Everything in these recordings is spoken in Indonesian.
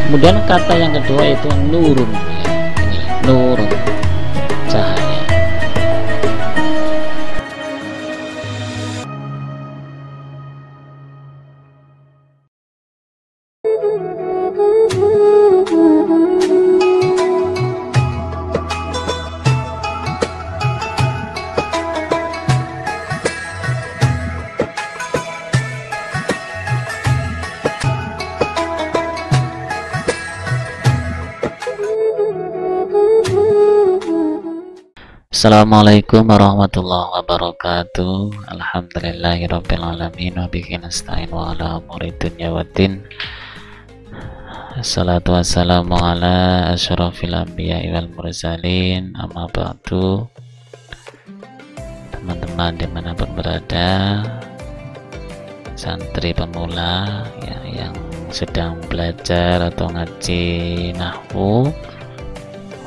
Kemudian kata yang kedua itu nurun, ya. Ini nurun, cahaya. Assalamualaikum warahmatullahi wabarakatuh. Alhamdulillahirabbil alamin wa bihi nasta'in wa ala umuri dunya waddin. Assalatu wassalamu ala asyrafil anbiya'i wal mursalin. Amma ba'du. Teman-teman dimanapun berada, santri pemula ya, yang sedang belajar atau ngaji nahwu,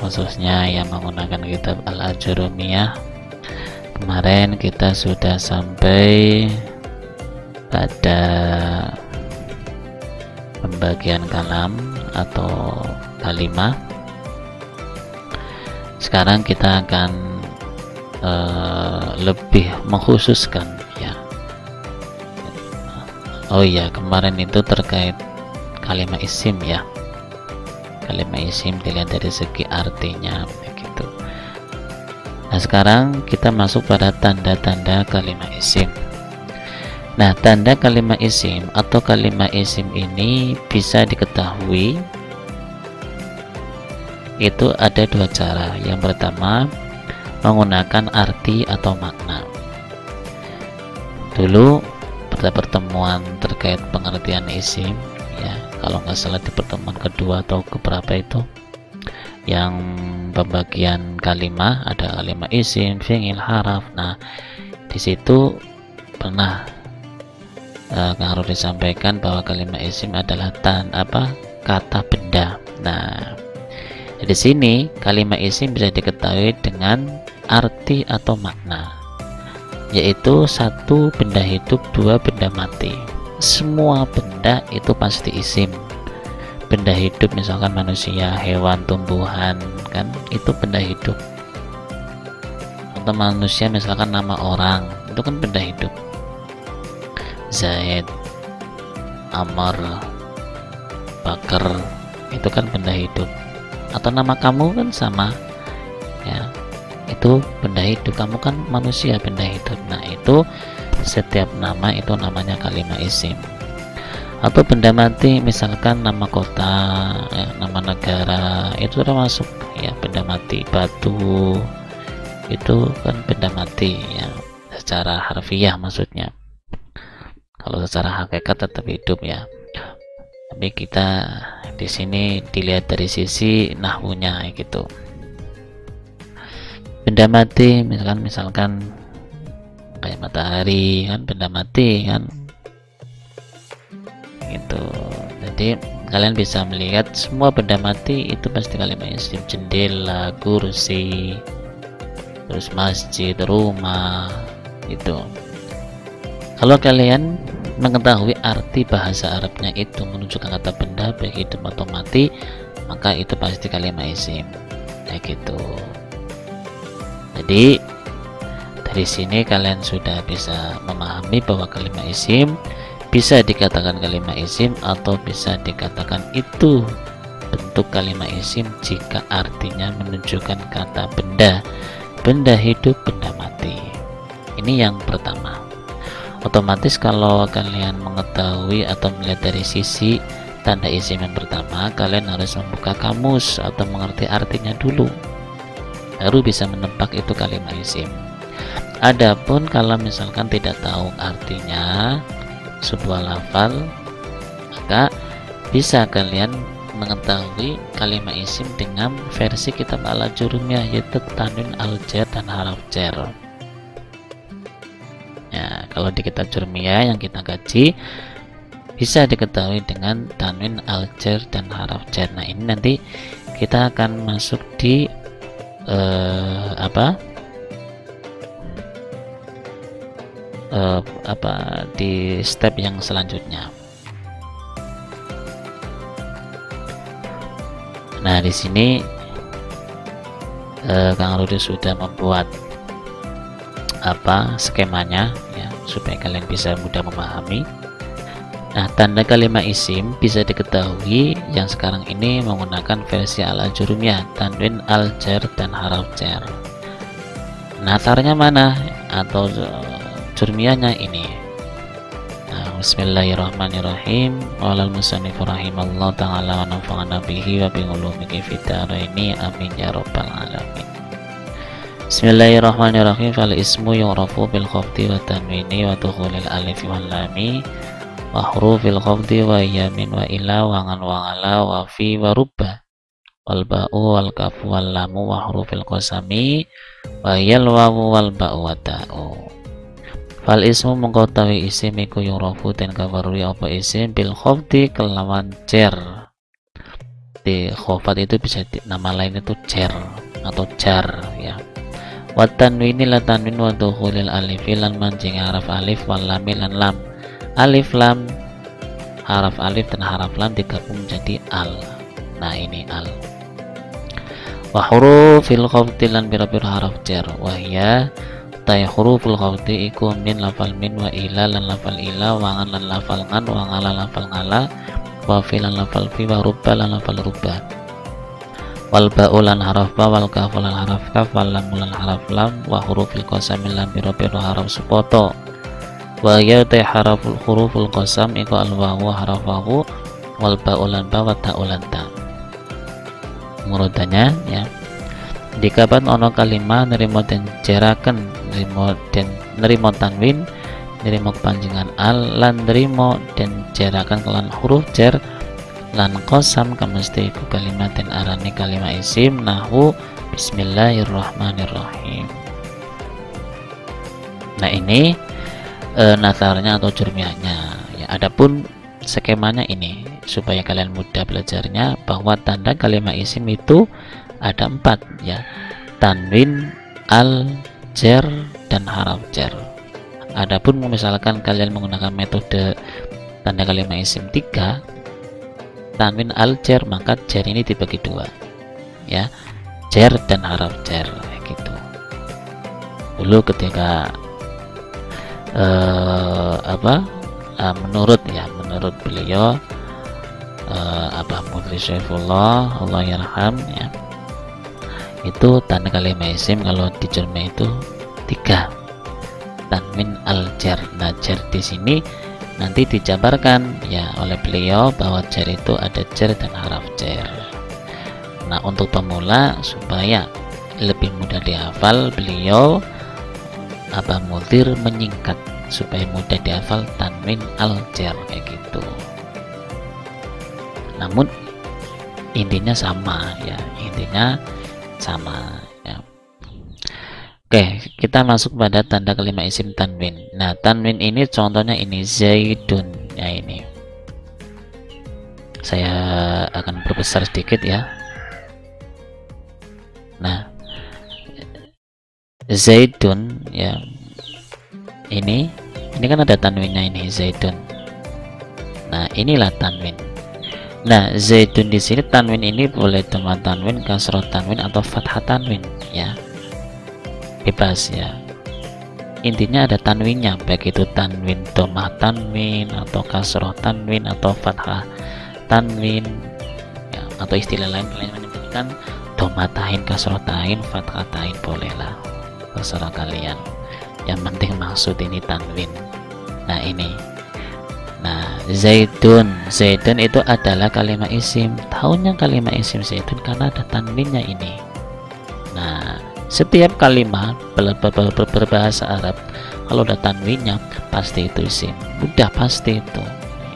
khususnya yang menggunakan kitab Al-Ajurumiyah. Kemarin kita sudah sampai pada pembagian kalam atau kalimah. Sekarang kita akan lebih mengkhususkan ya. Oh iya, kemarin itu terkait kalimat isim ya. Kalimat isim dilihat dari segi artinya begitu. Nah, sekarang kita masuk pada tanda-tanda kalimat isim. Nah, tanda kalimat isim atau kalimat isim ini bisa diketahui itu ada dua cara. Yang pertama, menggunakan arti atau makna. Dulu pada pertemuan terkait pengertian isim ya, kalau nggak salah di pertemuan kedua atau keberapa itu, yang pembagian kalimat, ada kalimat isim, fi'il, haraf. Nah, di situ pernah harus disampaikan bahwa kalimat isim adalah kata benda. Nah, di sini kalimat isim bisa diketahui dengan arti atau makna, yaitu satu, benda hidup, dua, benda mati. Semua benda itu pasti isim. Benda hidup misalkan manusia, hewan, tumbuhan, kan itu benda hidup. Atau manusia misalkan nama orang, itu kan benda hidup. Zaid, Amr, Bakar, itu kan benda hidup. Atau nama kamu kan sama ya, itu benda hidup. Kamu kan manusia, benda hidup. Nah, itu setiap nama itu namanya kalimat isim. Atau benda mati misalkan nama kota ya, nama negara, itu termasuk ya benda mati. Batu itu kan benda mati ya, secara harfiah maksudnya. Kalau secara hakikat tetap hidup ya, tapi kita di sini dilihat dari sisi nahwunya gitu. Benda mati misalkan kayak matahari kan benda mati kan gitu. Jadi kalian bisa melihat semua benda mati itu pasti kalimat isim. Jendela, kursi, terus masjid, rumah itu. Kalau kalian mengetahui arti bahasa Arabnya itu menunjukkan kata benda baik hidup atau mati, maka itu pasti kalimat isim kayak gitu. Jadi dari sini kalian sudah bisa memahami bahwa kalimat isim bisa dikatakan kalimat isim atau bisa dikatakan itu bentuk kalimat isim jika artinya menunjukkan kata benda, benda hidup, benda mati. Ini yang pertama. Otomatis kalau kalian mengetahui atau melihat dari sisi tanda isim yang pertama, kalian harus membuka kamus atau mengerti artinya dulu, baru bisa menebak itu kalimat isim. Adapun kalau misalkan tidak tahu artinya sebuah lafal, maka bisa kalian mengetahui kalimat isim dengan versi kitab Al-Ajurumiyah, yaitu tanwin, al-jar, dan haraf jar. Ya, kalau di kitab Jurumiyah yang kita kaji bisa diketahui dengan tanwin, al-jar, dan haraf jar. Nah, ini nanti kita akan masuk di di step yang selanjutnya. Nah, di sini Kang Rudi sudah membuat skemanya ya, supaya kalian bisa mudah memahami. Nah, tanda kalimat isim bisa diketahui yang sekarang ini menggunakan versi al-ajurumiyah, tanwin, al-jar, dan haraf jar. Natarnya mana atau jurmiyahnya ini? Nah, bismillahirrahmanirrahim. Walal musannifur rahimallahu ta'ala wa nafa'ana bihi wa bi ulumiki fid dharaini amin ya rabbal alamin. Bismillahirrahmanirrahim. Fal ismu yu'rafu bil khafdi wa tanwini wa dukhulil alif wal lami wa hurufil khafdi wa yamin wa ila wa ngan wa ala wa fi wa rubba wal ba'u wal kafu wal lamu wa hurufil qasami wa yal wawu wal ba'u wa ta'u. Fal ismu mengkotawi isim iku yu'rafu dan kabarui apa isim bil khafdi kelawan jar. Di khafat itu bisa nama lain itu jar atau jar ya. Wa tanwini la tanwin wa dukhulil alif lan mancing haraf alif wal lam lan lam. Alif lam, haraf alif dan haraf lam digabung menjadi al. Nah, ini al. Wa hurufil khafdi lan pira-pira haraf jar. Wa hiya tay huruful khafdi iku min lafal min wa ila lan lafal ila wa ngan lan lafal ngan wa ngala lafal ngala wa fi lan lafal fi wa rubba lan lafal rubba. Wal ba'u lan haraf ba wal kafu lan haraf kaf wal lam lan haraf lam wa hurufil qasam lan pira-pira haraf sepoto. Wa ya ta haraful huruful qasam iku al wawu haraf wawu wal ba'u lan ba wa ta'u lan ta. Murutannya ya. Dikapan ono kalimat nerimo den jeraken nerimo tanwin nerimo panjenengan al lan nerimo den jeraken kelan huruf jar lan qasam kamesti iku kalimat den arani kalimat isim nahwu bismillahirrahmanirrahim. Nah, ini natarnya atau jurmiyahnya ya. Adapun skemanya ini supaya kalian mudah belajarnya, bahwa tanda kalimat isim itu ada 4 ya, tanwin, al, jar, dan haraf jar. Adapun misalkan kalian menggunakan metode tanda kalimat isim 3, tanwin, al, jar, maka jar ini dibagi 2 ya, jar dan haraf jar gitu. Dulu ketika menurut beliau Abah Mudli Syaifullah Allah yarham ya, itu tanda kalimat isim kalau di Jerman itu 3, tanwin, al, jar. Nah, jar di sini nanti dijabarkan ya oleh beliau bahwa jar itu ada jar dan haraf jar. Nah, untuk pemula supaya lebih mudah dihafal, beliau Abah Mudir menyingkat supaya mudah dihafal tanwin, al, jar kayak gitu. Namun intinya sama ya, intinya sama ya. Oke, kita masuk pada tanda kalimat isim tanwin. Nah, tanwin ini contohnya ini Zaidun ya. Ini saya akan perbesar sedikit ya. Nah, Zaidun ya, ini kan ada tanwinnya ini Zaidun. Nah, inilah tanwin. Nah, Zaidun di sini tanwin ini boleh dhamma tanwin, kasroh tanwin, atau fathah tanwin ya, bebas ya. Intinya ada tanwinnya, baik itu tanwin dhamma tanwin atau kasroh tanwin atau fathah tanwin ya, atau istilah lain kalian menyebutkan dhamma tain, kasroh tain, fathah tain, bolehlah, terserah kalian. Yang penting maksud ini tanwin. Nah, ini. Nah, Zaidun itu adalah kalimat isim. Tahunnya kalimat isim Zaidun karena ada tanwinnya ini. Nah, setiap kalimat berbahasa Arab kalau ada tanwinnya pasti itu isim. Udah pasti itu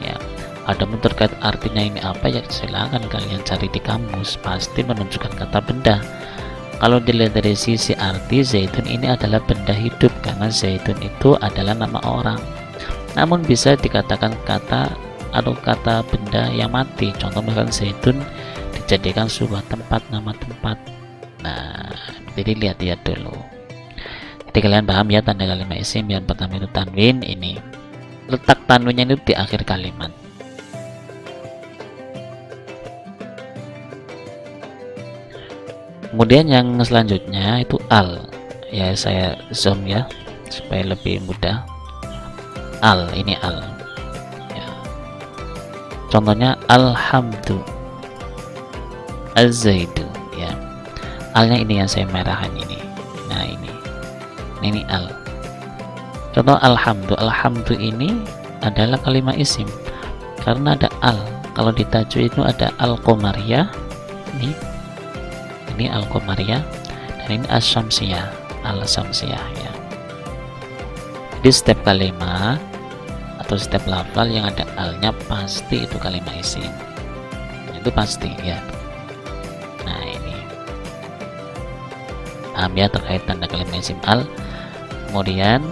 ya. Ada terkait artinya ini apa ya, silakan kalian cari di kamus, pasti menunjukkan kata benda. Kalau dilihat dari sisi arti, Zaidun ini adalah benda hidup karena Zaidun itu adalah nama orang. Namun bisa dikatakan kata atau kata benda yang mati. Contoh misalkan Zaidun dijadikan sebuah tempat, nama tempat. Nah, jadi lihat-lihat dulu. Jadi kalian paham ya tanda kalimat isim. Yang pertama itu tanwin, ini letak tanwinnya itu di akhir kalimat. Kemudian yang selanjutnya itu al, ya saya zoom ya supaya lebih mudah. Al, ini al ya. Contohnya alhamdu, az-zaidu ya. Alnya ini yang saya merahkan ini. Nah ini al. Contoh alhamdu, alhamdu ini adalah kalimat isim karena ada al. Kalau di tajwid itu ada al-qamariyah, ini al-qamariyah, dan ini as-syamsiyah, al-syamsiyah ya. Di setiap kalimat atau setiap lafal yang ada alnya pasti itu kalimat isim, itu pasti ya. Nah ini paham ya terkait tanda kalimat isim al. Kemudian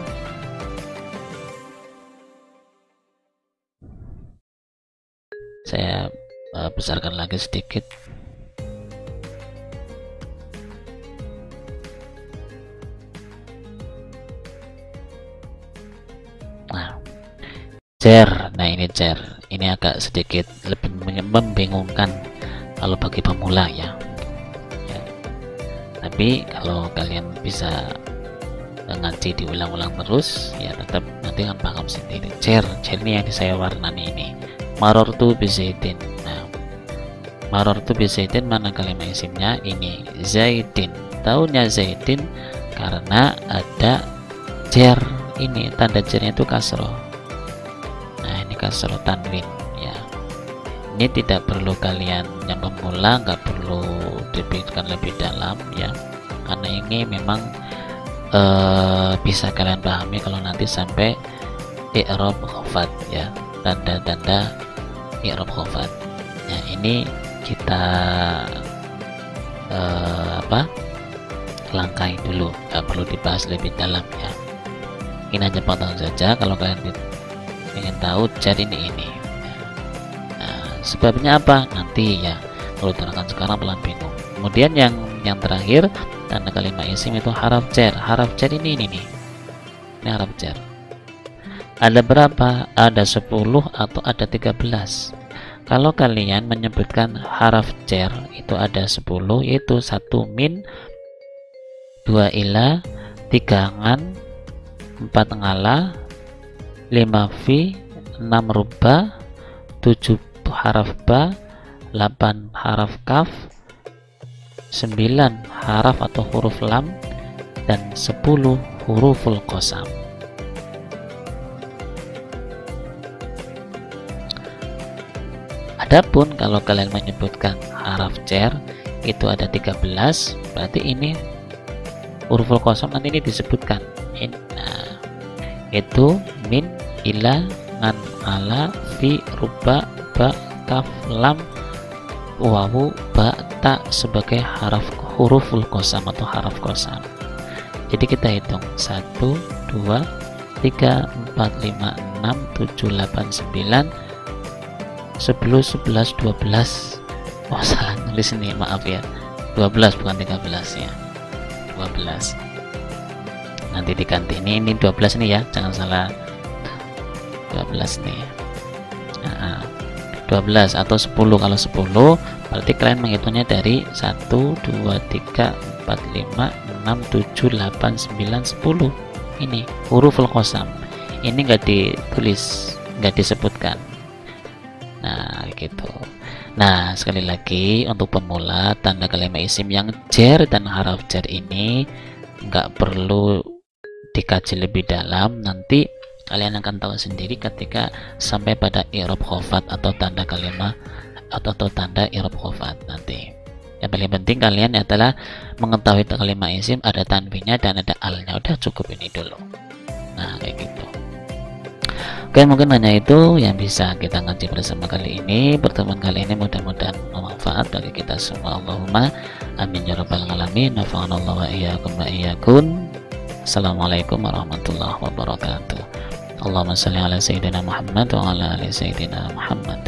saya besarkan lagi sedikit. Nah, jar, nah ini jar, ini agak sedikit lebih membingungkan kalau bagi pemula ya. Tapi kalau kalian bisa ngaji diulang-ulang terus ya tetap nanti akan paham sendiri. Jar ini yang saya warnani ini. Marortu bizaidin. Nah, marortu bizaidin mana kalimat isimnya? Ini zaidin. Tahunya zaidin karena ada jar ini, tanda jarnya itu kasroh. Nah ini kasroh tanwin ya. Ini tidak perlu kalian yang pemula, nggak perlu dipikirkan lebih dalam ya, karena ini memang bisa kalian pahami kalau nanti sampai i'rab khafat ya, tanda-tanda i'rab khafat. Nah ini kita langkai dulu, nggak perlu dibahas lebih dalam ya. Ini hanya pengetahuan saja kalau kalian ingin tahu jar ini. Nah, sebabnya apa nanti ya, kalau terangkan sekarang pelan bingung. Kemudian yang terakhir tanda kalimat isim itu haraf jar. Haraf jar ini nih, ini haraf jar. Ada berapa? Ada 10 atau ada 13. Kalau kalian menyebutkan haraf jar itu ada 10, yaitu 1 min, 2 ila, 3 ngan, 4 ngala, 5 fi, 6 ruba, 7 haraf ba, 8 haraf kaf, 9 haraf atau huruf lam, dan 10 huruful qasam. Adapun kalau kalian menyebutkan haraf jar itu ada 13, berarti ini huruful qasam nanti ini disebutkan. Nah, itu min, ila, ngan, ala, fi, ruba, ba, kaf, lam, wawu, ba, ta sebagai huruful qasam atau haraf qasam. Jadi kita hitung 1, 2, 3, 4, 5, 6, 7, 8, 9, 10, 11, 12. Oh salah nulis ini, maaf ya, 12 bukan 13 ya, 12. Nanti diganti ini 12 nih ya, jangan salah, 12 nih. Nah, 12 atau 10. Kalau 10 berarti kalian menghitungnya dari 1, 2, 3, 4, 5, 6, 7, 8, 9, 10. Ini huruful qasam, ini enggak ditulis, enggak disebutkan. Nah gitu. Nah sekali lagi untuk pemula, tanda kalimat isim yang jar dan haraf jar ini enggak perlu dikaji lebih dalam, nanti kalian akan tahu sendiri ketika sampai pada i'rab khafat atau tanda kalimat atau tanda i'rab khafat nanti. Yang paling penting kalian adalah mengetahui kalimat isim ada tanwinnya dan ada alnya, udah cukup ini dulu. Nah kayak gitu. Oke, mungkin hanya itu yang bisa kita ngaji bersama kali ini. Pertemuan kali ini mudah-mudahan bermanfaat bagi kita semua. Allahumma amin ya rabbal alamin. Nafa'anallahu wa iyyakum wa iyyakum. Assalamualaikum warahmatullahi wabarakatuh. Allahumma shalli ala sayyidina Muhammad wa ala ali sayyidina Muhammad.